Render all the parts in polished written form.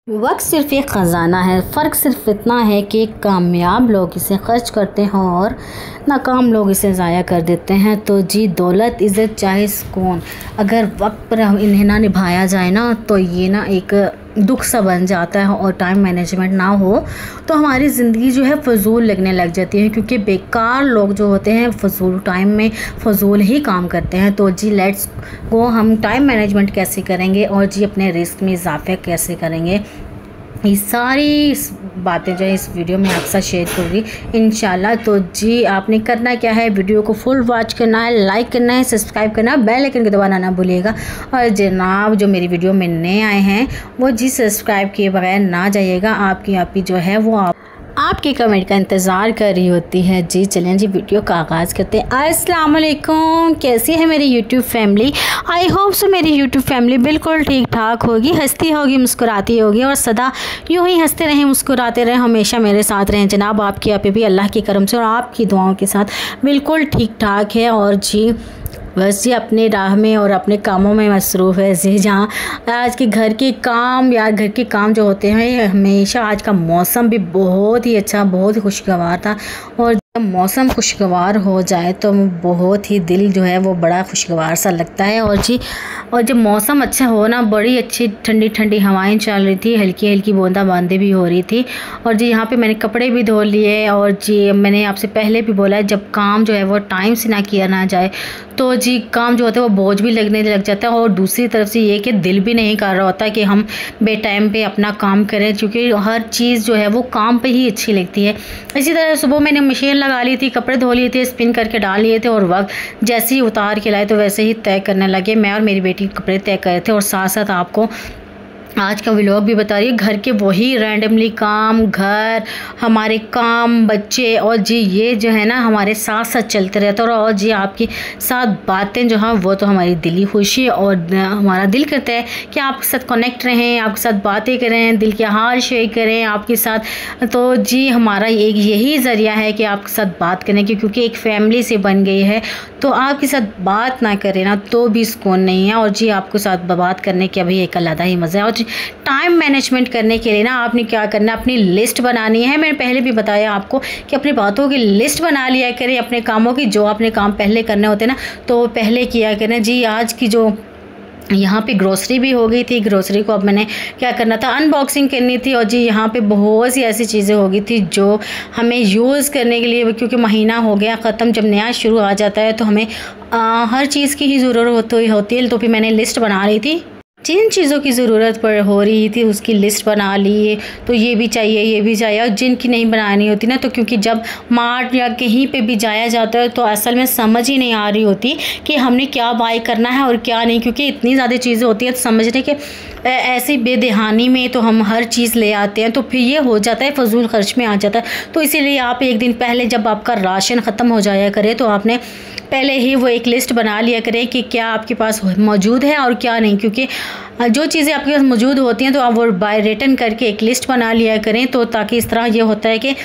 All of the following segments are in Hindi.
वक्त सिर्फ एक ख़जाना है। फ़र्क सिर्फ इतना है कि कामयाब लोग इसे खर्च करते हैं और नाकाम लोग इसे ज़ाया कर देते हैं। तो जी, दौलत, इज़्ज़त, चाहे सुकून, अगर वक्त पर इन्हें ना निभाया जाए ना तो ये ना एक दुख सा बन जाता है। और टाइम मैनेजमेंट ना हो तो हमारी ज़िंदगी जो है फ़जूल लगने लग जाती है, क्योंकि बेकार लोग जो होते हैं फ़जूल टाइम में फ़जूल ही काम करते हैं। तो जी, लेट्स गो, हम टाइम मैनेजमेंट कैसे करेंगे और जी अपने रिस्क में इजाफा कैसे करेंगे, ये सारी बातें जो है इस वीडियो में आपके साथ शेयर करूँगी इंशाल्लाह। तो जी, आपने करना क्या है, वीडियो को फुल वॉच करना है, लाइक करना है, सब्सक्राइब करना है, बेल आइकन को दबाना ना भूलिएगा। और जनाब, जो मेरी वीडियो में नए आए हैं वो जी सब्सक्राइब किए बगैर ना जाइएगा। आपकी जो है वो आपके कमेंट का इंतज़ार कर रही होती है। जी चलें जी, वीडियो का आगाज़ करते हैं। अस्सलाम वालेकुम, कैसी है मेरी YouTube family. I hope so मेरी यूट्यूब फैमिली बिल्कुल ठीक ठाक होगी, हंसती होगी, मुस्कुराती होगी और सदा यूँ ही हंसते रहें, मुस्कुराते रहें, हमेशा मेरे साथ रहें। जनाब, आपके यहाँ पे भी अल्लाह के करम से और आपकी दुआओं के साथ बिल्कुल ठीक ठाक है। और जी बस जी अपने राह में और अपने कामों में मसरूफ़ है। जी जहाँ आज के घर के काम या घर के काम जो होते हैं हमेशा, आज का मौसम भी बहुत ही अच्छा, बहुत ही खुशगवार था। और जब मौसम खुशगवार हो जाए तो बहुत ही दिल जो है वो बड़ा खुशगवार सा लगता है। और जी, और जब मौसम अच्छा हो ना, बड़ी अच्छी ठंडी ठंडी हवाएं चल रही थी, हल्की हल्की बूंदाबांदी भी हो रही थी। और जी यहाँ पे मैंने कपड़े भी धो लिए। और जी मैंने आपसे पहले भी बोला है, जब काम जो है वो टाइम से ना किया ना जाए तो जी काम जो होता है वो बोझ भी लगने लग जाता है। और दूसरी तरफ से ये कि दिल भी नहीं कर रहा होता कि हम बेटाइम पे अपना काम करें, क्योंकि हर चीज़ जो है वो काम पे ही अच्छी लगती है। इसी तरह सुबह मैंने मशीन लगा ली थी, कपड़े धो लिए थे, स्पिन करके डाल लिए थे और वक्त जैसे ही उतार के लाए तो वैसे ही तय करने लगे। मैं और मेरी बेटी कपड़े तय कर रहे थे और साथ साथ आपको आज का व्लॉग भी बता रही है। घर के वही रैंडमली काम, घर, हमारे काम, बच्चे और जी ये जो है ना हमारे साथ साथ चलते रहते हैं। और जी आपकी साथ बातें जो हैं वो तो हमारी दिली खुशी है और हमारा दिल करता है कि आपके साथ कनेक्ट रहें, आपके साथ बातें करें, दिल के हाल शेयर करें आपके साथ। तो जी हमारा एक यही ज़रिया है कि आपके साथ बात करने की, क्योंकि एक फैमिली से बन गई है तो आपके साथ बात ना करें ना तो भी सुकून नहीं है। और जी आपके साथ बात करने का भी एक अलग ही मज़ा है। और टाइम मैनेजमेंट करने के लिए ना आपने क्या करना है, अपनी लिस्ट बनानी है। मैंने पहले भी बताया आपको कि अपनी बातों की लिस्ट बना लिया करें, अपने कामों की, जो अपने काम पहले करने होते हैं ना तो पहले किया करें। जी आज की जो यहाँ पे ग्रोसरी भी हो गई थी, ग्रोसरी को अब मैंने क्या करना था, अनबॉक्सिंग करनी थी। और जी यहाँ पे बहुत सी ऐसी चीज़ें हो गई थी जो हमें यूज़ करने के लिए, क्योंकि महीना हो गया ख़त्म, जब नया शुरू आ जाता है तो हमें हर चीज़ की ही ज़रूरत होती है। तो फिर मैंने लिस्ट बना ली थी, जिन चीज़ों की ज़रूरत हो रही थी उसकी लिस्ट बना ली। तो ये भी चाहिए, ये भी चाहिए। और जिनकी नहीं बनानी होती ना, तो क्योंकि जब मार्ट या कहीं पे भी जाया जाता है तो असल में समझ ही नहीं आ रही होती कि हमने क्या बाय करना है और क्या नहीं, क्योंकि इतनी ज़्यादा चीज़ें होती हैं। तो समझने के ऐसी बेदहानी में तो हम हर चीज़ ले आते हैं, तो फिर ये हो जाता है फ़जूल खर्च में आ जाता है। तो इसीलिए आप एक दिन पहले जब आपका राशन ख़त्म हो जाया करे तो आपने पहले ही वो एक लिस्ट बना लिया करें कि क्या आपके पास मौजूद है और क्या नहीं, क्योंकि जो चीज़ें आपके पास मौजूद होती हैं तो आप वो बाय रिटर्न करके एक लिस्ट बना लिया करें। तो ताकि इस तरह ये होता है कि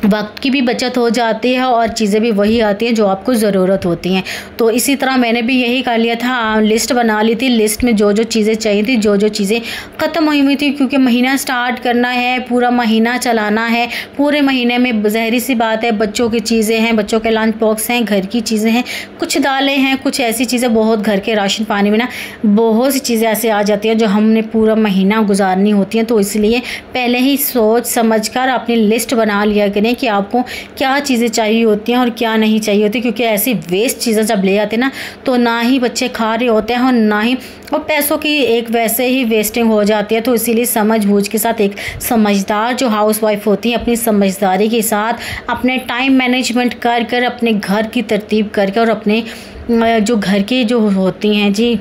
वक्त की भी बचत हो जाती है और चीज़ें भी वही आती हैं जो आपको ज़रूरत होती हैं। तो इसी तरह मैंने भी यही कर लिया था, लिस्ट बना ली थी। लिस्ट में जो जो चीज़ें चाहिए थी, जो जो चीज़ें ख़त्म हुई थी, क्योंकि महीना स्टार्ट करना है, पूरा महीना चलाना है। पूरे महीने में ज़ाहिर सी बात है बच्चों की चीज़ें हैं, बच्चों के लंच बॉक्स हैं, घर की चीज़ें हैं, कुछ दालें हैं, कुछ ऐसी चीज़ें, बहुत घर के राशन पानी में ना बहुत सी चीज़ें ऐसे आ जाती हैं जो हमने पूरा महीना गुजारनी होती हैं। तो इसलिए पहले ही सोच समझ कर अपनी लिस्ट बना लिया करें कि आपको क्या चीज़ें चाहिए होती हैं और क्या नहीं चाहिए होती, क्योंकि ऐसी वेस्ट चीज़ें जब ले आते हैं ना तो ना ही बच्चे खा रहे होते हैं और ना ही, और पैसों की एक वैसे ही वेस्टिंग हो जाती है। तो इसीलिए समझ बूझ के साथ एक समझदार जो हाउसवाइफ होती है अपनी समझदारी के साथ अपने टाइम मैनेजमेंट कर कर अपने घर की तरतीब करके और अपने जो घर की जो होती हैं जी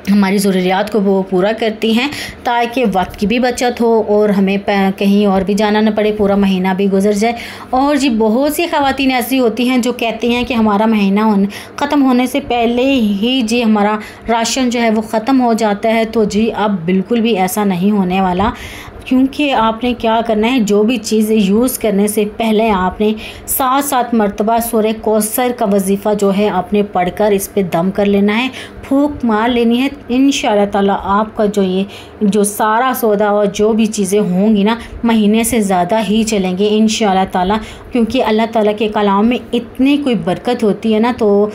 हमारी ज़रूरियात को वो पूरा करती हैं, ताकि वक्त की भी बचत हो और हमें कहीं और भी जाना न पड़े, पूरा महीना भी गुजर जाए। और जी बहुत सी ख़वातीन ऐसी होती हैं जो कहती हैं कि हमारा महीना ख़त्म होने से पहले ही जी हमारा राशन जो है वो ख़त्म हो जाता है। तो जी अब बिल्कुल भी ऐसा नहीं होने वाला। क्योंकि आपने क्या करना है, जो भी चीज़ें यूज़ करने से पहले आपने 7 मरतबा सूरह कौसर का वजीफ़ा जो है आपने पढ़कर इस पे दम कर लेना है, फूंक मार लेनी है। इंशाअल्लाह ताला आपका जो सारा सौदा और जो भी चीज़ें होंगी ना, महीने से ज़्यादा ही चलेंगे इंशाअल्लाह ताला, क्योंकि अल्लाह ताला के कलाम में इतनी कोई बरकत होती है ना। तो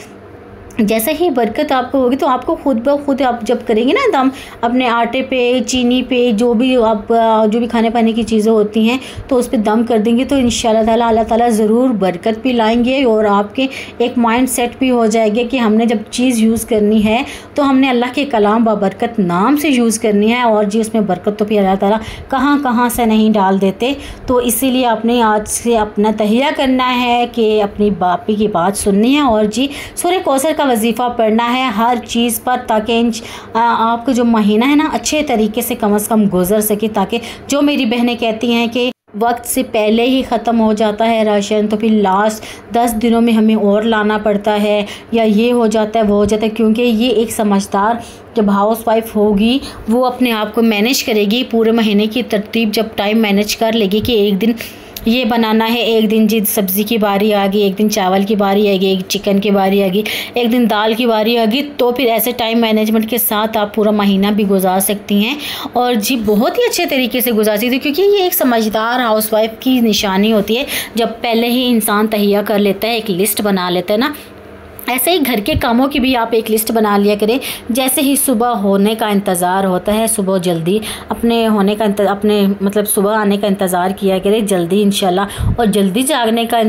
जैसे ही बरकत आपको होगी तो आपको खुद ब खुद आप जब करेंगे ना दम अपने आटे पे, चीनी पे, जो भी खाने पाने की चीज़ें होती हैं तो उस पर दम कर देंगे तो इंशाअल्लाह ताला अल्लाह ताला ज़रूर बरकत भी लाएंगे और आपके एक माइंड सेट भी हो जाएगा कि हमने जब चीज़ यूज़ करनी है तो हमने अल्लाह के कलाम बाबरकत नाम से यूज़ करनी है। और जी उसमें बरकत तो फिर अल्लाह ताला कहाँ कहाँ से नहीं डाल देते। तो इसीलिए आपने आज से अपना तहिया करना है कि अपनी बापी की बात सुननी है और जी सूरह कौसर का वजीफ़ा पढ़ना है हर चीज़ पर, ताकि आपका जो महीना है ना अच्छे तरीके से कम गुजर सके। ताकि जो मेरी बहनें कहती हैं कि वक्त से पहले ही ख़त्म हो जाता है राशन, तो फिर लास्ट 10 दिनों में हमें और लाना पड़ता है, या ये हो जाता है वो हो जाता है, क्योंकि ये एक समझदार जब हाउस वाइफ होगी वो अपने आप को मैनेज करेगी, पूरे महीने की तरतीब जब टाइम मैनेज कर लेगी कि एक दिन ये बनाना है, एक दिन जी सब्ज़ी की बारी आ गई, एक दिन चावल की बारी आ गई, एक चिकन की बारी आ गई, एक दिन दाल की बारी आ गई, तो फिर ऐसे टाइम मैनेजमेंट के साथ आप पूरा महीना भी गुजार सकती हैं और जी बहुत ही अच्छे तरीके से गुजार सकती हैं। क्योंकि ये एक समझदार हाउसवाइफ की निशानी होती है जब पहले ही इंसान तहिया कर लेता है, एक लिस्ट बना लेता है ना। ऐसे ही घर के कामों की भी आप एक लिस्ट बना लिया करें। जैसे ही सुबह होने का इंतज़ार होता है, सुबह जल्दी अपने होने का अपने मतलब सुबह आने का इंतज़ार किया करें जल्दी इंशाल्लाह, और जल्दी जागने का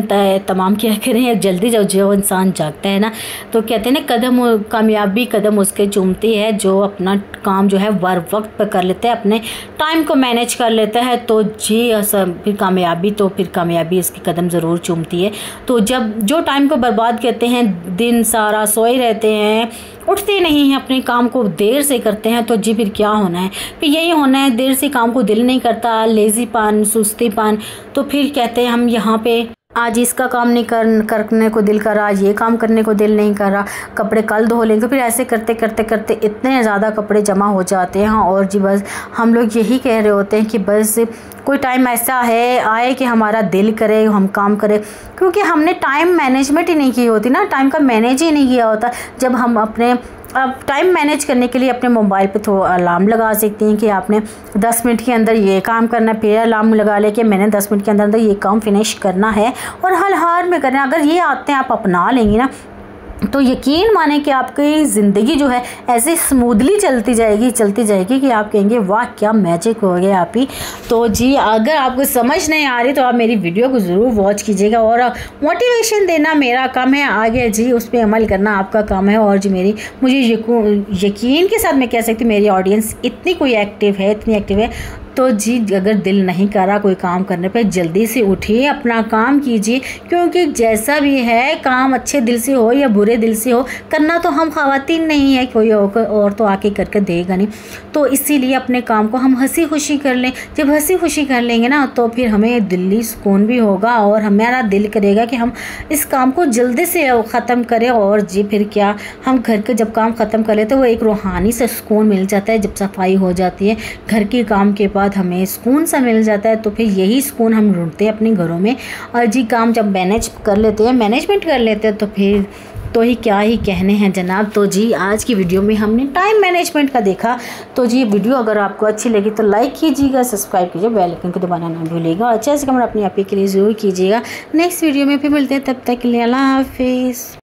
तमाम किया करें। जल्दी जो इंसान जागता है ना, तो कहते हैं ना कामयाबी कदम उसके चूमती है जो अपना काम जो है वक्त पर कर लेता है, अपने टाइम को मैनेज कर लेता है। तो जी फिर कामयाबी इसके कदम ज़रूर चूमती है। तो जब जो टाइम को बर्बाद करते हैं, दिन सारा सोए रहते हैं, उठते नहीं हैं, अपने काम को देर से करते हैं, तो जी फिर क्या होना है, फिर यही होना है। देर से काम को दिल नहीं करता, लेज़ीपन, सुस्तीपन, तो फिर कहते हैं हम यहाँ पे आज इसका काम नहीं करने को दिल कर रहा, ये काम करने को दिल नहीं कर रहा, कपड़े कल धो लेंगे। फिर ऐसे करते करते करते इतने ज़्यादा कपड़े जमा हो जाते हैं और जी बस हम लोग यही कह रहे होते हैं कि बस कोई टाइम ऐसा आए कि हमारा दिल करे हम काम करें, क्योंकि हमने टाइम मैनेजमेंट ही नहीं की होती ना, टाइम का मैनेज ही नहीं किया होता। जब हम अब टाइम मैनेज करने के लिए अपने मोबाइल पे तो अलार्म लगा सकती हैं कि आपने 10 मिनट के अंदर ये काम करना है, फिर अलार्म लगा ले कि मैंने 10 मिनट के अंदर ये काम फिनिश करना है और हाल में करना है। अगर ये आते हैं आप अपना लेंगी ना, तो यकीन माने कि आपकी ज़िंदगी जो है ऐसे स्मूथली चलती जाएगी कि आप कहेंगे वाह क्या मैजिक हो गया आप ही। तो जी अगर आपको समझ नहीं आ रही तो आप मेरी वीडियो को ज़रूर वॉच कीजिएगा, और मोटिवेशन देना मेरा काम है, आगे जी उस पर अमल करना आपका काम है। और जी मुझे यकीन के साथ मैं कह सकती हूँ मेरी ऑडियंस इतनी एक्टिव है, तो जी अगर दिल नहीं कर रहा कोई काम करने पे, जल्दी से उठिए, अपना काम कीजिए, क्योंकि जैसा भी है काम अच्छे दिल से हो या बुरे दिल से हो, करना तो हम ख़वातीन नहीं है, कोई और तो आके करके देगा नहीं। तो इसीलिए अपने काम को हम हंसी खुशी कर लें। जब हंसी खुशी कर लेंगे ना तो फिर हमें दिल्ली सुकून भी होगा और हमारा दिल करेगा कि हम इस काम को जल्दी से ख़त्म करें। और जी फिर क्या, हम घर के जब काम ख़त्म कर लेते तो वो एक रूहानी से सुकून मिल जाता है। जब सफाई हो जाती है घर के काम के बाद हमें सुकून सा मिल जाता है, तो फिर यही सुकून हम ढूंढते हैं अपने घरों में। और जी काम जब मैनेजमेंट कर लेते हैं तो फिर तो ही क्या ही कहने हैं जनाब। तो जी आज की वीडियो में हमने टाइम मैनेजमेंट का देखा। तो जी वीडियो अगर आपको अच्छी लगी तो लाइक कीजिएगा, सब्सक्राइब कीजिए, बेल आइकन को दबाना ना भूलिएगा, अच्छा से कमेंट अपनी आप के लिए ज़रूर कीजिएगा। नेक्स्ट वीडियो में फिर मिलते हैं, तब तक के लिए अल्लाह हाफिज़।